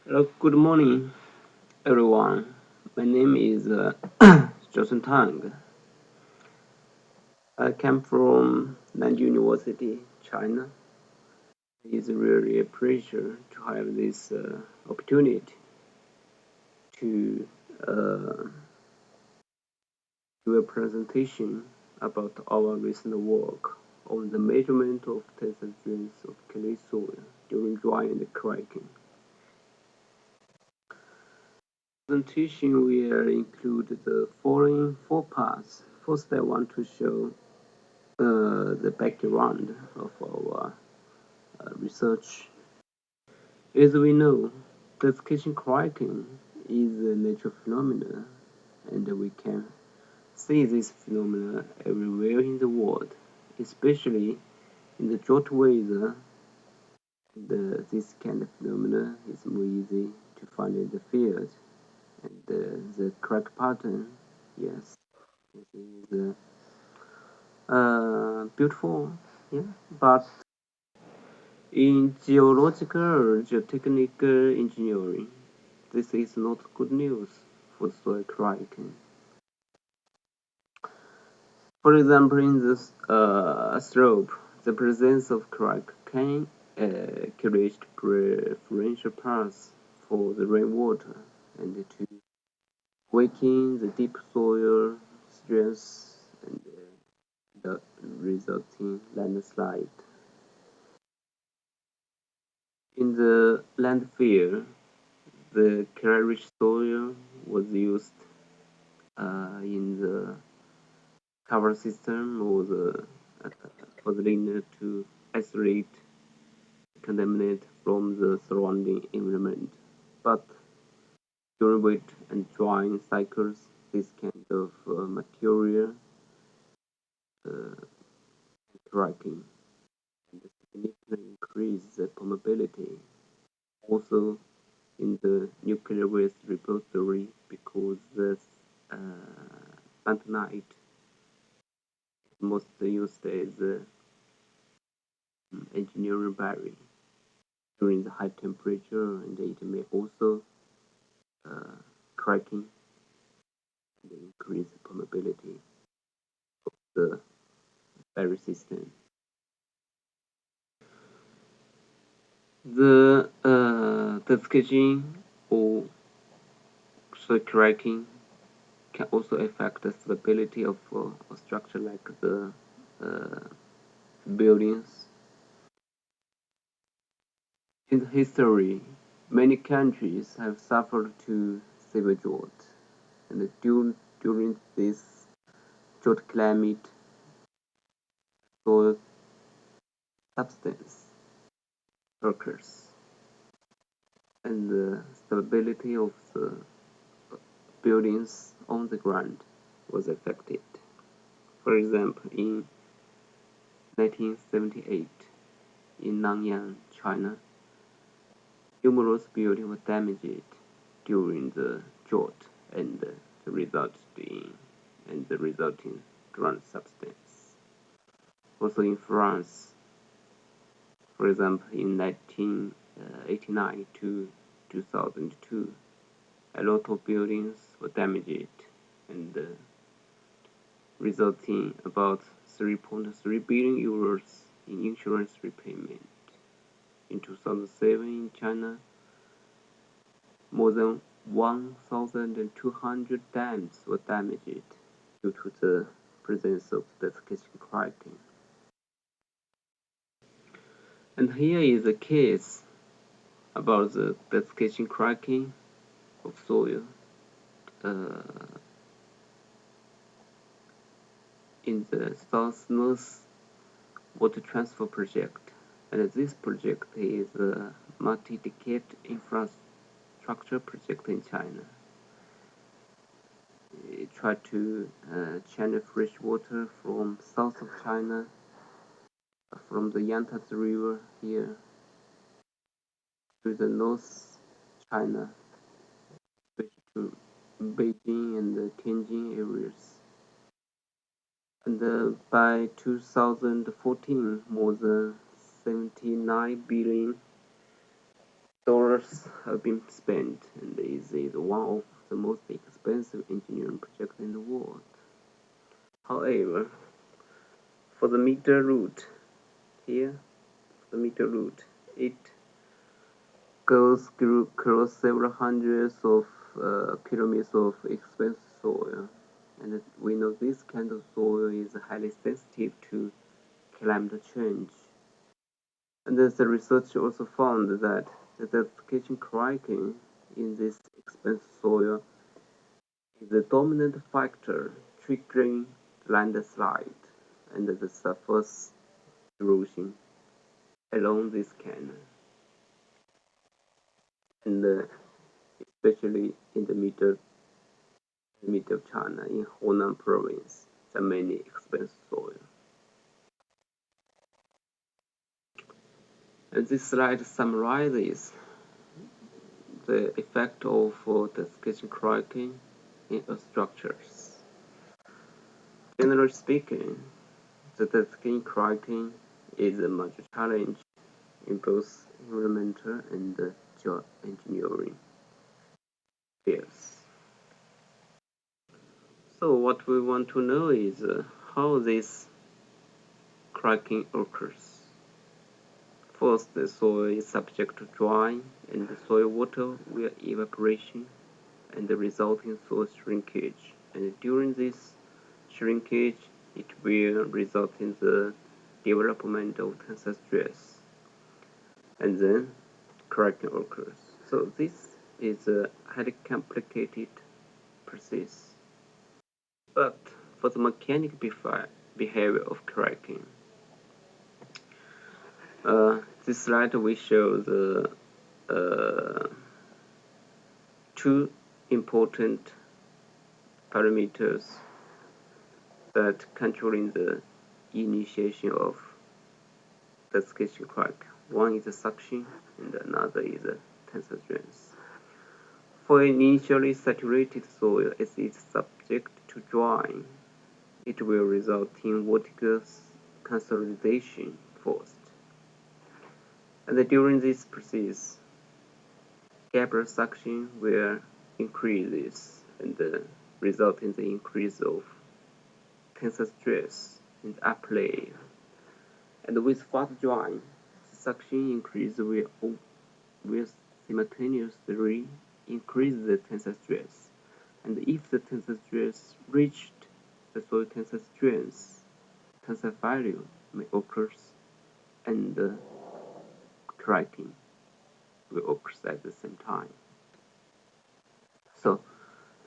Hello, good morning, everyone. My name is Tang. I came from Nanjing University, China. It's really a pleasure to have this opportunity to uh, do a presentation about our recent work on the measurement of tensile strength of clay soil during drying and cracking. Presentation will include the following four parts. First, I want to show the background of our research. As we know, classification cracking is a natural phenomenon, and we can see this phenomenon everywhere in the world, especially in the drought weather. This kind of phenomenon is more easy to find in the field, and the crack pattern, yes, is beautiful, yeah, but in geological or geotechnical engineering, this is not good news for soil cracking. For example, in this slope, the presence of crack can create preferential paths for the rainwater and to weaken the deep soil stress and the resulting landslide. In the landfill, the clay-rich soil was used in the cover system or the liner to isolate contaminant from the surrounding environment. But during wet and drying cycles, this kind of material uh, cracking and significantly increase the permeability. Also, in the nuclear waste repository, because the uh, bentonite most used as engineering barrier during the high temperature, and it may also uh, cracking and increase the permeability of the barrier system. The sketching or soil cracking can also affect the stability of a structure like the uh, buildings. In history, many countries have suffered to severe drought, and during this drought climate, soil substance occurs, and the stability of the buildings on the ground was affected. For example, in 1978, in Nanyang, China, numerous buildings were damaged during the drought and the resulting ground substance. Also in France, for example, in 1989 to 2002, a lot of buildings were damaged and resulting about 3.3 billion euros in insurance repayment. In 2007 in China, more than 1,200 dams were damaged due to the presence of desiccation cracking. And here is a case about the desiccation cracking of soil uh, in the South North Water Transfer Project. And this project is a multi-decade infrastructure project in China. It tried to channel fresh water from south of China, from the Yangtze River here to the North China, especially to Beijing and the Tianjin areas. And by 2014, more than $79 billion have been spent, and this is one of the most expensive engineering projects in the world. However, for the meter route, here, the meter route, it goes across several hundreds of kilometers of expensive soil, and we know this kind of soil is highly sensitive to climate change. And the research also found that the desertification cracking in this expensive soil is the dominant factor triggering landslide and the surface erosion along this canal, and especially in the middle of China, in Hunan province, there are many expensive soil. And this slide summarizes the effect of desertification cracking in earth structures. Generally speaking, the desertification cracking is a major challenge in both environmental and geoengineering fields. So what we want to know is how this cracking occurs. First, the soil is subject to drying, and the soil water will evaporation and the resulting soil shrinkage. And during this shrinkage, it will result in the development of tensile stress, and then cracking occurs. So this is a highly complicated process. But for the mechanical behavior of cracking, this slide will show the two important parameters that controlling the initiation of the desertification crack. One is the suction, and another is the tensile strength. For an initially saturated soil, as it is subject to drying, it will result in vertical consolidation first. And during this process, gabriel suction will increase and result in the increase of tensile stress in the upper layer. And with fast drying, the suction increase will simultaneously increase the tensile stress. And if the tensile stress reached the soil tensile strength, tensile value may occur, and cracking will occur at the same time. So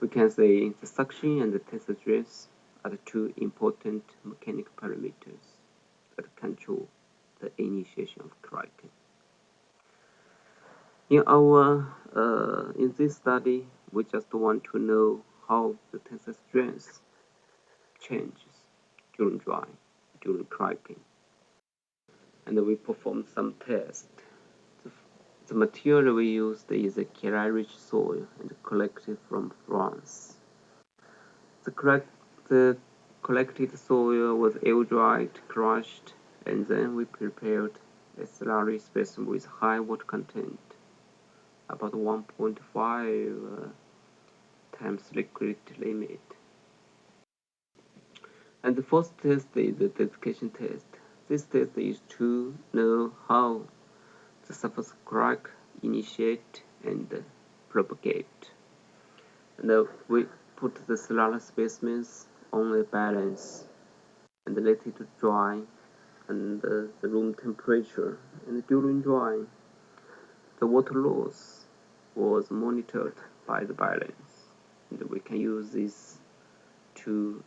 we can say the suction and the tensile stress are the two important mechanical parameters that control the initiation of cracking. In this study, we just want to know how the tensile strength changes during drying, during cracking, and we performed some tests. The material we used is a clay-rich soil and collected from France. The collected soil was air-dried, crushed, and then we prepared a slurry specimen with high water content, about 1.5 times liquid limit. And the first test is the desertification test. This test is to know how the surface crack initiate and propagate. And we put the slurry specimens on a balance and let it dry and the room temperature. And during drying, the water loss was monitored by the balance, and we can use this to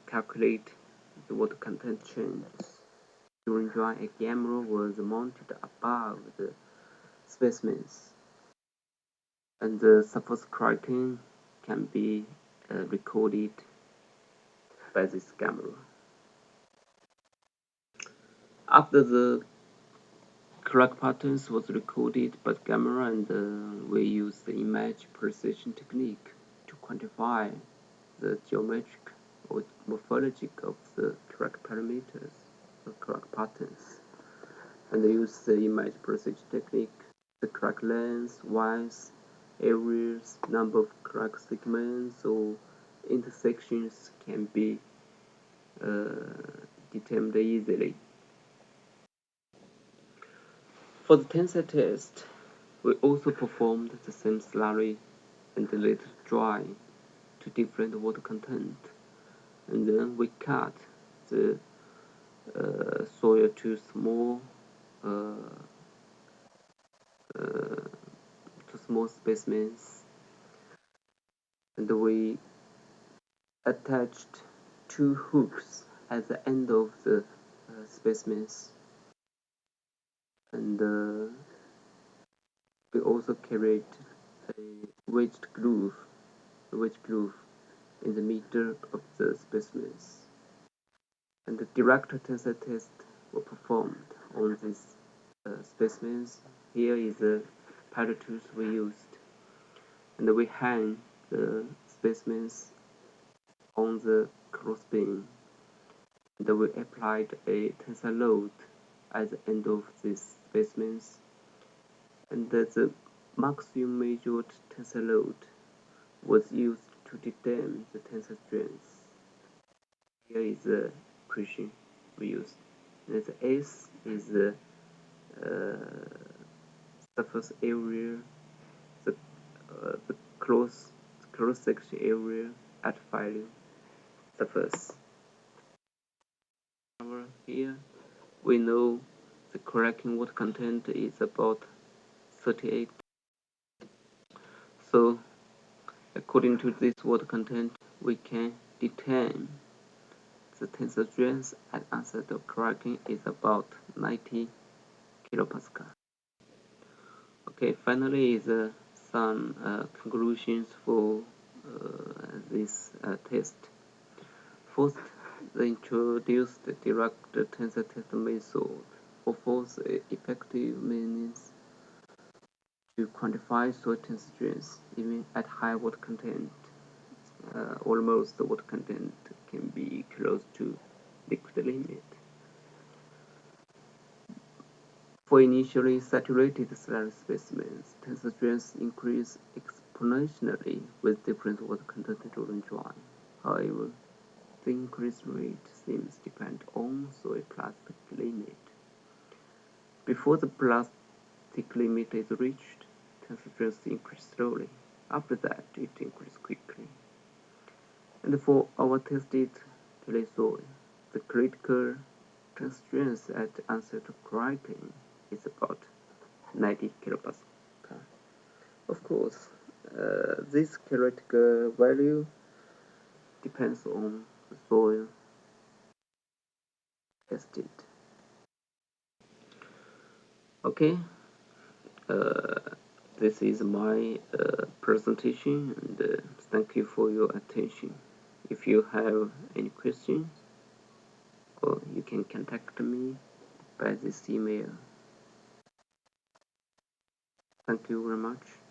calculate the water content changes. During drying, a camera was mounted above the specimens, and the surface cracking can be recorded by this camera. After the crack patterns was recorded by the camera, and we used the image precision technique to quantify the geometric or morphologic of the crack parameters, the crack patterns, and use the image precision technique the crack length, width, areas, number of crack segments or intersections can be determined easily. For the tensile test, we also performed the same slurry and let it dry to different water content, and then we cut the soil to uh, small specimens, and we attached two hooks at the end of the specimens, and we also carried a wedged groove in the middle of the specimens, and the direct tensile tests were performed on these specimens. Here is the pilot tools we used, and we hang the specimens on the crossbeam, and we applied a tensile load at the end of these specimens, and the maximum measured tensile load was used to determine the tensile strength. Here is the equation we used. And the S is the surface area, the cross section area at value surface. Here we know the cracking water content is about 38. So according to this water content, we can determine the tensile strength at onset of cracking is about 90 kilopascal. Okay, finally is some conclusions for this test. First, they introduced the direct tensile test method offers effective means to quantify soil tensile strength even at high water content. Almost the water content can be close to liquid limit. For initially saturated slurry specimens, tensile strength increase exponentially with different water content during drying. However, the increase rate seems to depend on soil plastic limit. Before the plastic limit is reached, tensile strength increases slowly. After that, it increases quickly. And for our tested clay soil, the critical tensile strength at onset of cracking is about 90 kilopascal. Of course, this theoretical value depends on the soil tested. Okay, uh, this is my presentation, and thank you for your attention. If you have any questions, you can contact me by this email. Thank you very much.